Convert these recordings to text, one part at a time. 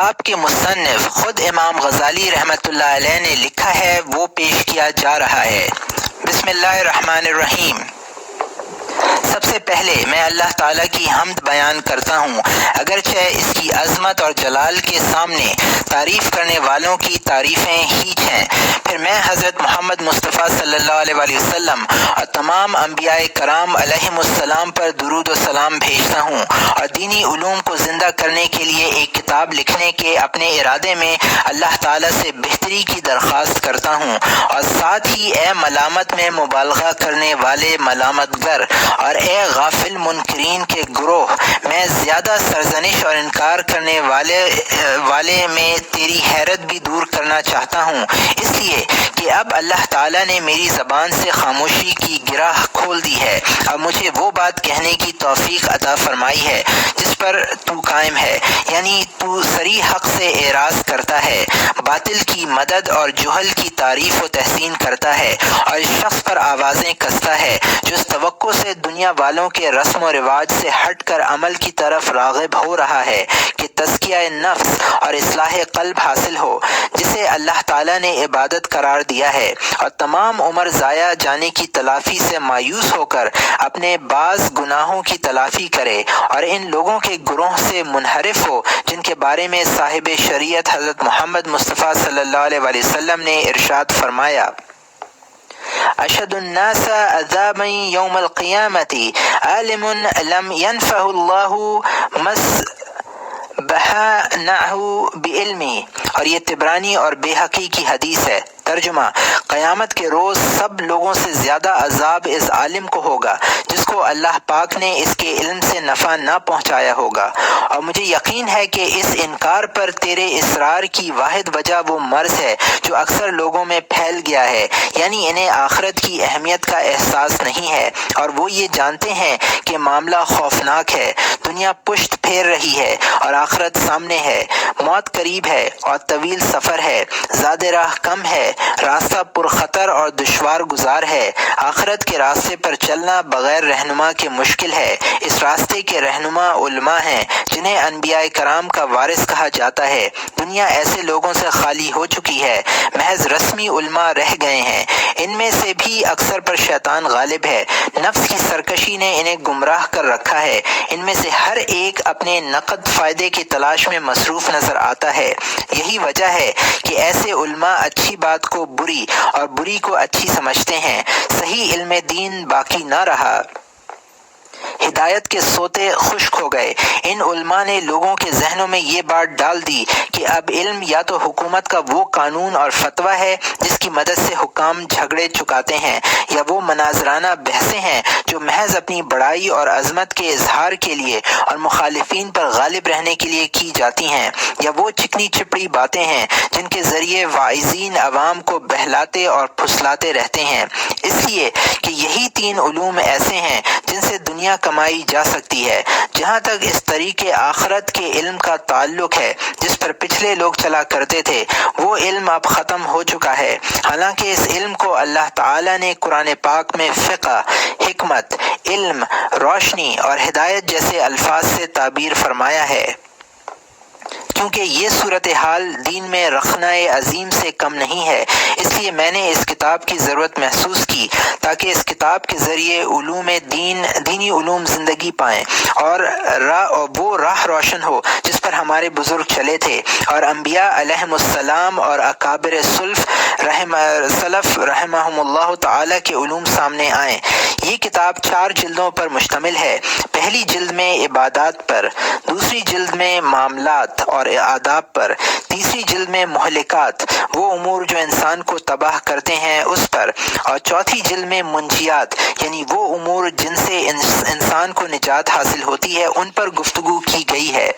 کتاب کے مصنف خود امام غزالی رحمۃ اللہ علیہ نے لکھا ہے وہ پیش کیا جا رہا ہے۔ بسم اللہ الرحمن الرحیم۔ سب سے پہلے میں اللہ تعالیٰ کی حمد بیان کرتا ہوں، اگرچہ اس کی عظمت اور جلال کے سامنے تعریف کرنے والوں کی تعریفیں ہیچ ہیں۔ پھر میں حضرت محمد مصطفیٰ صلی اللہ علیہ وآلہ وسلم اور تمام انبیاء کرام علیہم السلام پر درود و سلام بھیجتا ہوں، اور دینی علوم کو زندہ کرنے کے لیے ایک کتاب لکھنے کے اپنے ارادے میں اللہ تعالیٰ سے بہتری کی درخواست کرتا ہوں، اور ساتھ ہی اے ملامت میں مبالغہ کرنے والے ملامت گر اور اے غافل منکرین کے گروہ، میں زیادہ سرزنش اور انکار کرنے والے میں تیری حیرت بھی دور کرنا چاہتا ہوں، اس لیے کہ اب اللہ تعالیٰ نے میری زبان سے خاموشی کی گرہ کھول دی ہے، اب مجھے وہ بات کہنے کی توفیق عطا فرمائی ہے جس پر تو قائم ہے، یعنی تو صریح حق سے اعراض کرتا ہے، باطل کی مدد اور جہل کی تعریف و تحسین کرتا ہے، اور اس شخص پر آوازیں کستا ہے جو اس توقع سے دنیا والوں کے رسم و رواج سے ہٹ کر عمل کی طرف راغب ہو رہا ہے کہ تزکیہ نفس اور اصلاح قلب حاصل ہو، جسے اللہ تعالیٰ نے عبادت قرار دیا ہے، اور تمام عمر ضائع جانے کی تلافی سے مایوس ہو کر اپنے بعض گناہوں کی تلافی کرے، اور ان لوگوں کے گروہ سے منحرف ہو جن کے بارے میں صاحب شریعت حضرت محمد مصطفیٰ صلی اللہ علیہ وآلہ وسلم نے ارشاد فرمایا: اشد الناس عذابا یوم القیامت عالم لم ينفع اللہ مسبحنہ بعلمی، اور یہ طبرانی اور بیہقی کی حدیث ہے۔ ترجمہ: قیامت کے روز سب لوگوں سے زیادہ عذاب اس عالم کو ہوگا جس کو اللہ پاک نے اس کے علم سے نفع نہ پہنچایا ہوگا، اور مجھے یقین ہے کہ اس انکار پر تیرے اصرار کی واحد وجہ وہ مرض ہے جو اکثر لوگوں میں پھیل گیا ہے، یعنی انہیں آخرت کی اہمیت کا احساس نہیں ہے، اور وہ یہ جانتے ہیں کہ معاملہ خوفناک ہے، دنیا پشت پھیر رہی ہے اور آخرت سامنے ہے، موت قریب ہے اور طویل سفر ہے، زاد راہ کم ہے، راستہ پرخطر اور دشوار گزار ہے، آخرت کے راستے پر چلنا بغیر رہنما کے مشکل ہے، اس راستے کے رہنما علماء ہیں جنہیں انبیاء کرام کا وارث کہا جاتا ہے، دنیا ایسے لوگوں سے خالی ہو چکی ہے، محض رسمی علماء رہ گئے ہیں، ان میں سے بھی اکثر پر شیطان غالب ہے، نفس کی سرکشی نے انہیں گمراہ کر رکھا ہے، ان میں سے ہر ایک اپنے نقد فائدے کی تلاش میں مصروف نظر آتا ہے، یہی وجہ ہے کہ ایسے علماء اچھی بات کو بری اور بری کو اچھی سمجھتے ہیں، صحیح علم دین باقی نہ رہا، ہدایت کے سوتے خشک ہو گئے، ان علماء نے لوگوں کے ذہنوں میں یہ بات ڈال دی کہ اب علم یا تو حکومت کا وہ قانون اور فتویٰ ہے جس کی مدد سے حکام جھگڑے چکاتے ہیں، یا وہ مناظرانہ بحثیں ہیں جو محض اپنی بڑائی اور عظمت کے اظہار کے لیے اور مخالفین پر غالب رہنے کے لیے کی جاتی ہیں، یا وہ چکنی چپڑی باتیں ہیں جن کے ذریعے واعظین عوام کو بہلاتے اور پھسلاتے رہتے ہیں، اس لیے کہ یہی تین علوم ایسے ہیں جن سے دنیا کمائی جا سکتی ہے۔ جہاں تک اس طریقے آخرت کے علم کا تعلق ہے جس پر پچھلے لوگ چلا کرتے تھے، وہ علم اب ختم ہو چکا ہے، حالانکہ اس علم کو اللہ تعالیٰ نے قرآن پاک میں فقہ، حکمت، علم، روشنی اور ہدایت جیسے الفاظ سے تعبیر فرمایا ہے۔ کیونکہ یہ صورتحال دین میں رخنہ عظیم سے کم نہیں ہے، اس لیے میں نے اس کتاب کی ضرورت محسوس کی تاکہ اس کتاب کے ذریعے دینی علوم زندگی پائیں، اور وہ راہ روشن ہو جس پر ہمارے بزرگ چلے تھے، اور انبیاء علیہم السلام اور اکابر سلف رحمہم اللہ تعالیٰ کے علوم سامنے آئیں۔ یہ کتاب 4 جلدوں پر مشتمل ہے، پہلی جلد میں عبادات پر، دوسری جلد میں معاملات اور آداب پر، تیسری جلد میں مہلکات، وہ امور جو انسان کو تباہ کرتے ہیں اس پر، اور چوتھی جلد میں منجیات، یعنی وہ امور جن سے انسان کو نجات حاصل ہوتی ہے، ان پر گفتگو کی گئی ہے۔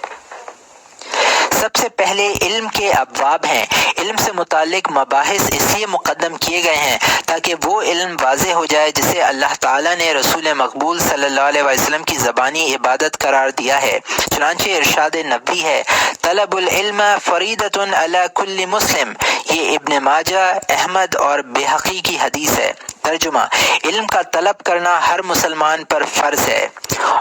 سب سے پہلے علم علم کے ابواب ہیں۔ علم سے متعلق مباحث اس لیے مقدم کیے گئے ہیں تاکہ وہ علم واضح ہو جائے جسے اللہ تعالیٰ نے رسول مقبول صلی اللہ علیہ وسلم کی زبانی عبادت قرار دیا ہے۔ چنانچہ ارشاد نبوی ہے، طلب العلم فریضۃ علی کل مسلم۔ یہ ابن ماجہ، احمد اور بہقی کی حدیث ہے۔ ترجمہ: علم کا طلب کرنا ہر مسلمان پر فرض ہے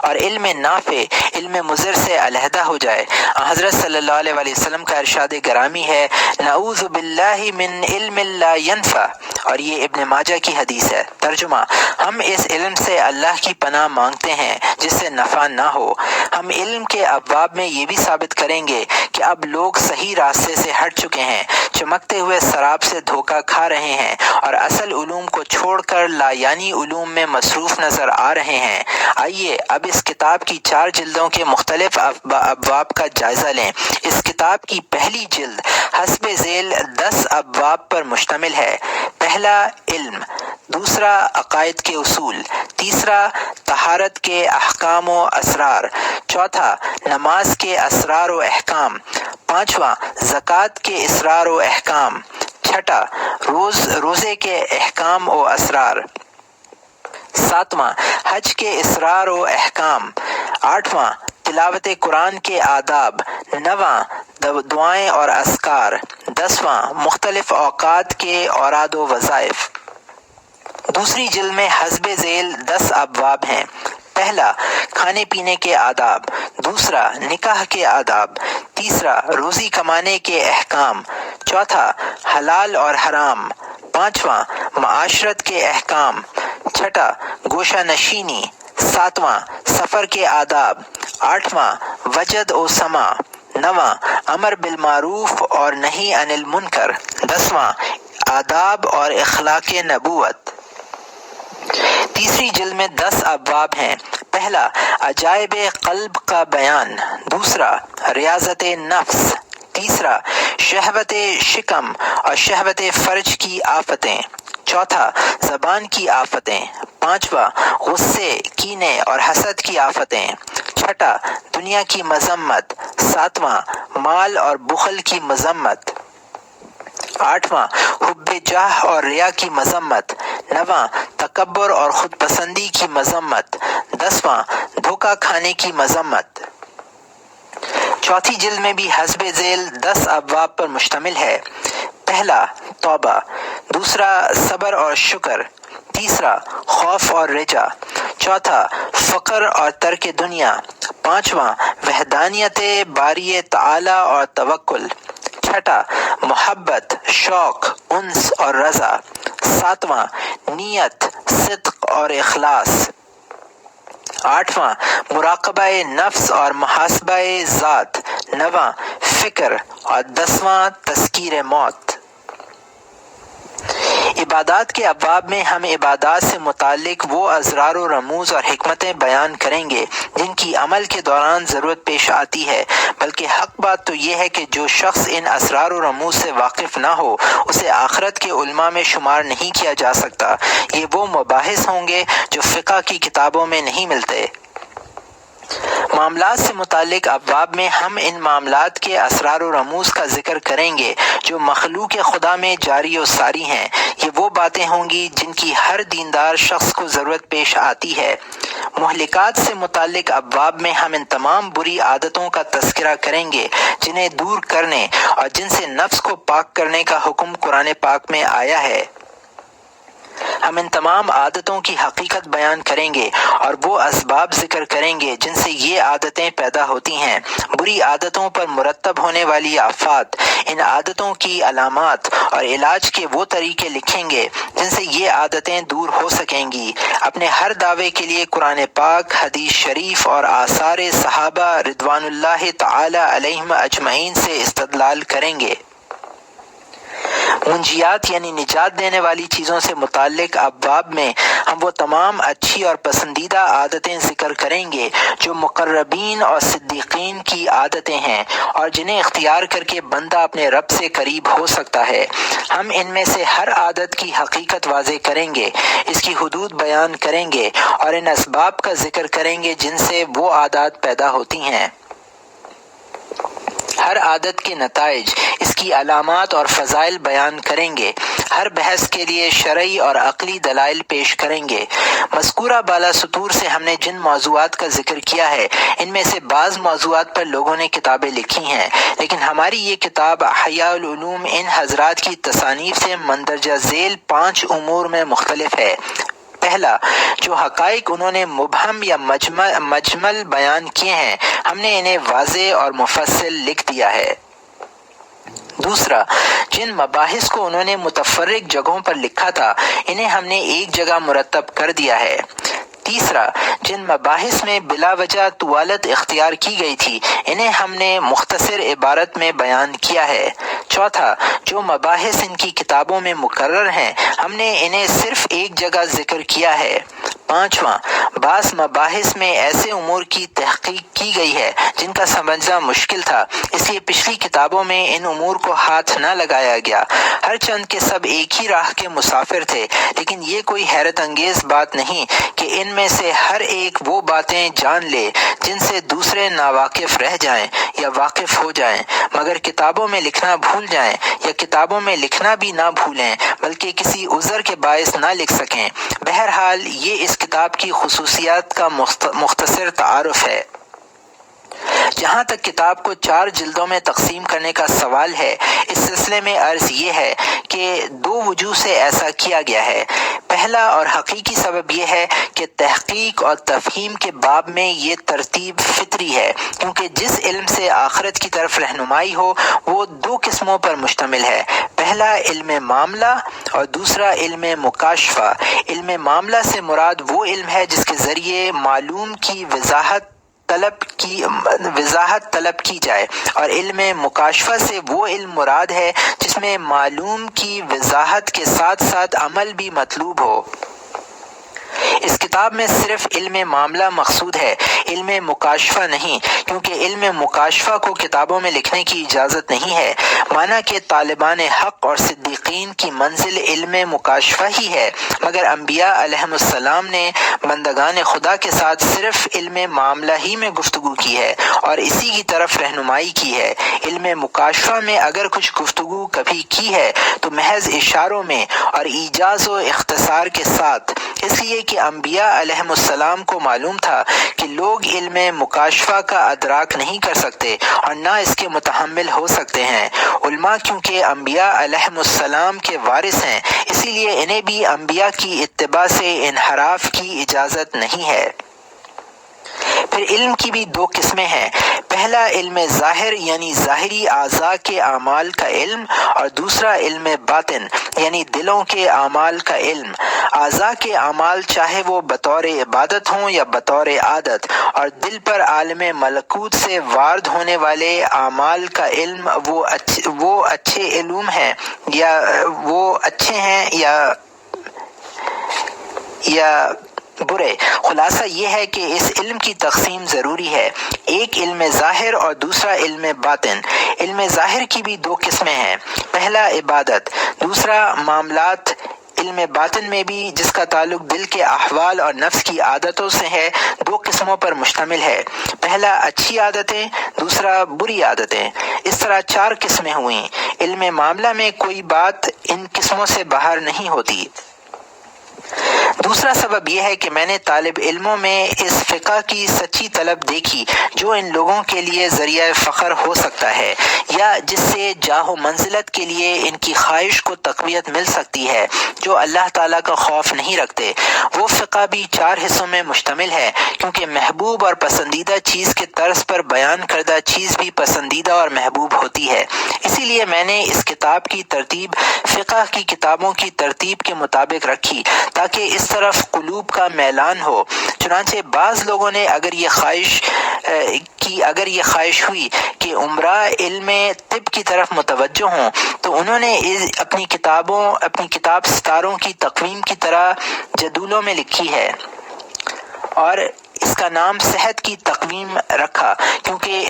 اور علم نافع علم مضر سے علیحدہ ہو جائے۔ حضرت صلی اللہ علیہ وسلم کا ارشاد گرامی ہے، نعوذ باللہ من علم لا ینفع، اور یہ ابن ماجہ کی حدیث ہے۔ ترجمہ: ہم اس علم سے اللہ کی پناہ مانگتے ہیں جس سے نفع نہ ہو۔ ہم علم کے ابواب میں یہ بھی ثابت کریں گے کہ اب لوگ صحیح راستے سے ہٹ چکے ہیں، چمکتے ہوئے سراب سے دھوکہ کھا رہے ہیں اور اصل علوم کو چھوڑ کر لایعنی علوم میں مصروف نظر آ رہے ہیں۔ آئیے اب اس کتاب کی 4 جلدوں کے مختلف ابواب کا جائزہ لیں۔ اس کتاب کی پہلی جلد حسب ذیل 10 ابواب پر مشتمل ہے۔ پہلا علم، دوسرا عقائد کے اصول، تیسرا طہارت کے احکام و اسرار، چوتھا نماز کے اسرار و احکام، پانچواں زکوٰۃ کے اسرار و احکام، چھٹا روزے کے احکام و اسرار، ساتواں حج کے اسرار و احکام، آٹھواں تلاوت قرآن کے آداب، نواں دعائیں اور اذکار، 10واں مختلف اوقات کے اوراد و وظائف۔ دوسری جلد میں حسب ذیل 10 ابواب ہیں۔ پہلا کھانے پینے کے آداب، دوسرا نکاح کے آداب، تیسرا روزی کمانے کے احکام، چوتھا حلال اور حرام، پانچواں معاشرت کے احکام، چھٹا گوشہ نشینی، ساتواں سفر کے آداب، آٹھواں وجد و سما، نواں امر بالمعروف اور نہی عن المنکر، 10واں آداب اور اخلاق نبوت۔ تیسری جلد میں 10 ابواب ہیں۔ پہلا عجائب قلب کا بیان، دوسرا ریاضت نفس، تیسرا شہوت شکم اور شہوت فرج کی آفتیں، چوتھا زبان کی آفتیں، پانچواں غصے کینے اور حسد کی آفتیں، چھٹا دنیا کی مذمت، ساتواں مال اور بخل کی مذمت، آٹھواں حب جاہ اور ریا کی مذمت، نواں تکبر اور خود پسندی کی مذمت، 10واں دھوکہ کھانے کی مذمت۔ چوتھی جلد میں بھی حسب ذیل 10 ابواب پر مشتمل ہے۔ پہلا توبہ، دوسرا صبر اور شکر، تیسرا خوف اور رجا، چوتھا فقر اور ترک دنیا، پانچواں وحدانیت باری تعالی اور توکل، چھٹا محبت، شوق، انس اور رضا، ساتواں نیت، صدق اور اخلاص، آٹھواں مراقبہ نفس اور محاسبہ ذات، نواں فکر اور 10واں تذکیر موت۔ عبادات کے ابواب میں ہم عبادات سے متعلق وہ اسرار و رموز اور حکمتیں بیان کریں گے جن کی عمل کے دوران ضرورت پیش آتی ہے، بلکہ حق بات تو یہ ہے کہ جو شخص ان اسرار و رموز سے واقف نہ ہو اسے آخرت کے علماء میں شمار نہیں کیا جا سکتا۔ یہ وہ مباحث ہوں گے جو فقہ کی کتابوں میں نہیں ملتے۔ معاملات سے متعلق ابواب میں ہم ان معاملات کے اسرار و رموز کا ذکر کریں گے جو مخلوق خدا میں جاری و ساری ہیں۔ یہ وہ باتیں ہوں گی جن کی ہر دیندار شخص کو ضرورت پیش آتی ہے۔ مہلکات سے متعلق ابواب میں ہم ان تمام بری عادتوں کا تذکرہ کریں گے جنہیں دور کرنے اور جن سے نفس کو پاک کرنے کا حکم قرآن پاک میں آیا ہے۔ ہم ان تمام عادتوں کی حقیقت بیان کریں گے اور وہ اسباب ذکر کریں گے جن سے یہ عادتیں پیدا ہوتی ہیں۔ بری عادتوں پر مرتب ہونے والی آفات، ان عادتوں کی علامات اور علاج کے وہ طریقے لکھیں گے جن سے یہ عادتیں دور ہو سکیں گی۔ اپنے ہر دعوے کے لیے قرآن پاک، حدیث شریف اور آثار صحابہ رضوان اللہ تعالی علیہم اجمعین سے استدلال کریں گے۔ منجیات یعنی نجات دینے والی چیزوں سے متعلق ابواب میں ہم وہ تمام اچھی اور پسندیدہ عادتیں ذکر کریں گے جو مقربین اور صدیقین کی عادتیں ہیں اور جنہیں اختیار کر کے بندہ اپنے رب سے قریب ہو سکتا ہے۔ ہم ان میں سے ہر عادت کی حقیقت واضح کریں گے، اس کی حدود بیان کریں گے اور ان اسباب کا ذکر کریں گے جن سے وہ عادات پیدا ہوتی ہیں۔ ہر ہر عادت کے نتائج، اس کی علامات اور فضائل بیان کریں گے۔ ہر بحث کے لیے شرعی اور عقلی دلائل پیش کریں گے۔ مذکورہ بالا سطور سے ہم نے جن موضوعات کا ذکر کیا ہے، ان میں سے بعض موضوعات پر لوگوں نے کتابیں لکھی ہیں، لیکن ہماری یہ کتاب احیاء العلوم ان حضرات کی تصانیف سے مندرجہ ذیل 5 امور میں مختلف ہے۔ پہلا، جو حقائق انہوں نے مبہم یا مجمل بیان کیے ہیں، ہم نے انہیں واضح اور مفصل لکھ دیا ہے۔ دوسرا، جن مباحث کو انہوں نے متفرق جگہوں پر لکھا تھا، انہیں ہم نے ایک جگہ مرتب کر دیا ہے۔ تیسرا، جن مباحث میں بلا وجہ طوالت اختیار کی گئی تھی، انہیں ہم نے مختصر عبارت میں بیان کیا ہے۔ چوتھا، جو مباحث ان کی کتابوں میں مقرر ہیں، ہم نے انہیں صرف ایک جگہ ذکر کیا ہے۔ پانچواں، بعض مباحث میں ایسے امور کی تحقیق کی گئی ہے جن کا سمجھنا مشکل تھا، اس لیے پچھلی کتابوں میں ان امور کو ہاتھ نہ لگایا گیا۔ ہر چند کے سب ایک ہی راہ کے مسافر تھے، لیکن یہ کوئی حیرت انگیز بات نہیں کہ ان میں سے ہر ایک وہ باتیں جان لے جن سے دوسرے ناواقف رہ جائیں یا واقف ہو جائیں، مگر کتابوں میں لکھنا بھول جائیں، یا کتابوں میں لکھنا بھی نہ بھولیں بلکہ کسی عذر کے باعث نہ لکھ سکیں۔ بہرحال یہ اس کتاب کی خصوصیات کا مختصر تعارف ہے۔ جہاں تک کتاب کو 4 جلدوں میں تقسیم کرنے کا سوال ہے، اس سلسلے میں عرض یہ ہے کہ 2 وجوہ سے ایسا کیا گیا ہے۔ پہلا اور حقیقی سبب یہ ہے کہ تحقیق اور تفہیم کے باب میں یہ ترتیب فطری ہے، کیونکہ جس علم سے آخرت کی طرف رہنمائی ہو وہ 2 قسموں پر مشتمل ہے۔ پہلا علم معاملہ اور دوسرا علم مکاشفہ۔ علم معاملہ سے مراد وہ علم ہے جس کے ذریعے معلوم کی وضاحت طلب کی جائے، اور علم مکاشفہ سے وہ علم مراد ہے جس میں معلوم کی وضاحت کے ساتھ ساتھ عمل بھی مطلوب ہو۔ اس کتاب میں صرف علم معاملہ مقصود ہے، علم مکاشفہ نہیں، کیونکہ علم مکاشفہ کو کتابوں میں لکھنے کی اجازت نہیں ہے، مانا کہ طالبان حق اور صدیقین کی منزل علم مکاشفہ ہی ہے، مگر انبیاء علیہم السلام نے بندگان خدا کے ساتھ صرف علم معاملہ ہی میں گفتگو کی ہے اور اسی کی طرف رہنمائی کی ہے۔ علم مکاشفہ میں اگر کچھ گفتگو کبھی کی ہے تو محض اشاروں میں اور ایجاز و اختصار کے ساتھ، اس لیے کہ انبیاء علیہم السلام کو معلوم تھا کہ لوگ علم مکاشفہ کا ادراک نہیں کر سکتے اور نہ اس کے متحمل ہو سکتے ہیں۔ علماء کیونکہ انبیاء علیہم السلام کے وارث ہیں، اسی لیے انہیں بھی انبیاء کی اتباع سے انحراف کی اجازت نہیں ہے۔ پھر علم کی بھی 2 قسمیں ہیں۔ پہلا علم ظاہر یعنی ظاہری اعضاء کے اعمال کا علم، اور دوسرا علم باطن یعنی دلوں کے اعمال کا علم۔ اعضاء کے اعمال چاہے وہ بطور عبادت ہوں یا بطور عادت، اور دل پر عالم ملکوت سے وارد ہونے والے اعمال کا علم وہ اچھے علوم ہیں یا وہ اچھے ہیں یا برے۔ خلاصہ یہ ہے کہ اس علم کی تقسیم ضروری ہے، ایک علم ظاہر اور دوسرا علم باطن۔ علم ظاہر کی بھی 2 قسمیں ہیں، پہلا عبادت، دوسرا معاملات۔ علم باطن میں بھی، جس کا تعلق دل کے احوال اور نفس کی عادتوں سے ہے، 2 قسموں پر مشتمل ہے، پہلا اچھی عادتیں، دوسرا بری عادتیں۔ اس طرح 4 قسمیں ہوئیں۔ علم معاملہ میں کوئی بات ان قسموں سے باہر نہیں ہوتی۔ دوسرا سبب یہ ہے کہ میں نے طالب علموں میں اس فقہ کی سچی طلب دیکھی جو ان لوگوں کے لیے ذریعہ فخر ہو سکتا ہے، یا جس سے جاہ و منزلت کے لیے ان کی خواہش کو تقویت مل سکتی ہے، جو اللہ تعالیٰ کا خوف نہیں رکھتے۔ وہ فقہ بھی 4 حصوں میں مشتمل ہے، کیونکہ محبوب اور پسندیدہ چیز کے طرز پر بیان کردہ چیز بھی پسندیدہ اور محبوب ہوتی ہے۔ اسی لیے میں نے اس کتاب کی ترتیب فقہ کی کتابوں کی ترتیب کے مطابق رکھی تاکہ اس طرف قلوب کا میلان ہو۔ چنانچہ بعض لوگوں نے اگر یہ خواہش ہوئی کہ عمراء علم طب کی طرف متوجہ ہوں تو انہوں نے اپنی کتاب ستاروں کی تقویم کی طرح جدولوں میں لکھی ہے اور اس کا نام صحت کی تقویم رکھا، کیونکہ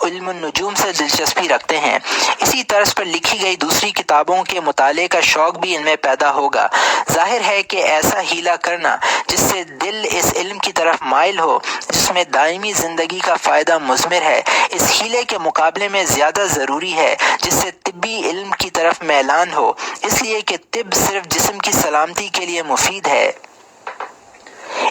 علم النجوم سے دلچسپی رکھتے ہیں، اسی طرز پر لکھی گئی دوسری کتابوں کے مطالعے کا شوق بھی ان میں پیدا ہوگا۔ ظاہر ہے کہ ایسا ہیلہ کرنا جس سے دل اس علم کی طرف مائل ہو جس میں دائمی زندگی کا فائدہ مضمر ہے، اس ہیلے کے مقابلے میں زیادہ ضروری ہے جس سے طبی علم کی طرف میلان ہو، اس لیے کہ طب صرف جسم کی سلامتی کے لیے مفید ہے۔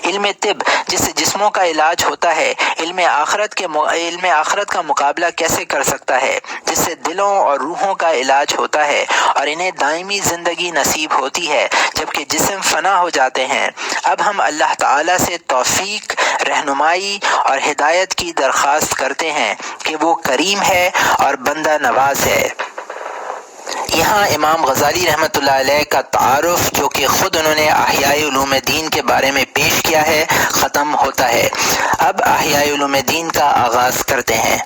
علم طب جس سے جسموں کا علاج ہوتا ہے، علم آخرت کا مقابلہ کیسے کر سکتا ہے جس سے دلوں اور روحوں کا علاج ہوتا ہے اور انہیں دائمی زندگی نصیب ہوتی ہے جبکہ جسم فنا ہو جاتے ہیں۔ اب ہم اللہ تعالیٰ سے توفیق، رہنمائی اور ہدایت کی درخواست کرتے ہیں کہ وہ کریم ہے اور بندہ نواز ہے۔ یہاں امام غزالی رحمۃ اللہ علیہ کا تعارف جو کہ خود انہوں نے احیاء علوم دین کے بارے میں پیش کیا ہے ختم ہوتا ہے۔ اب احیاء علوم دین کا آغاز کرتے ہیں۔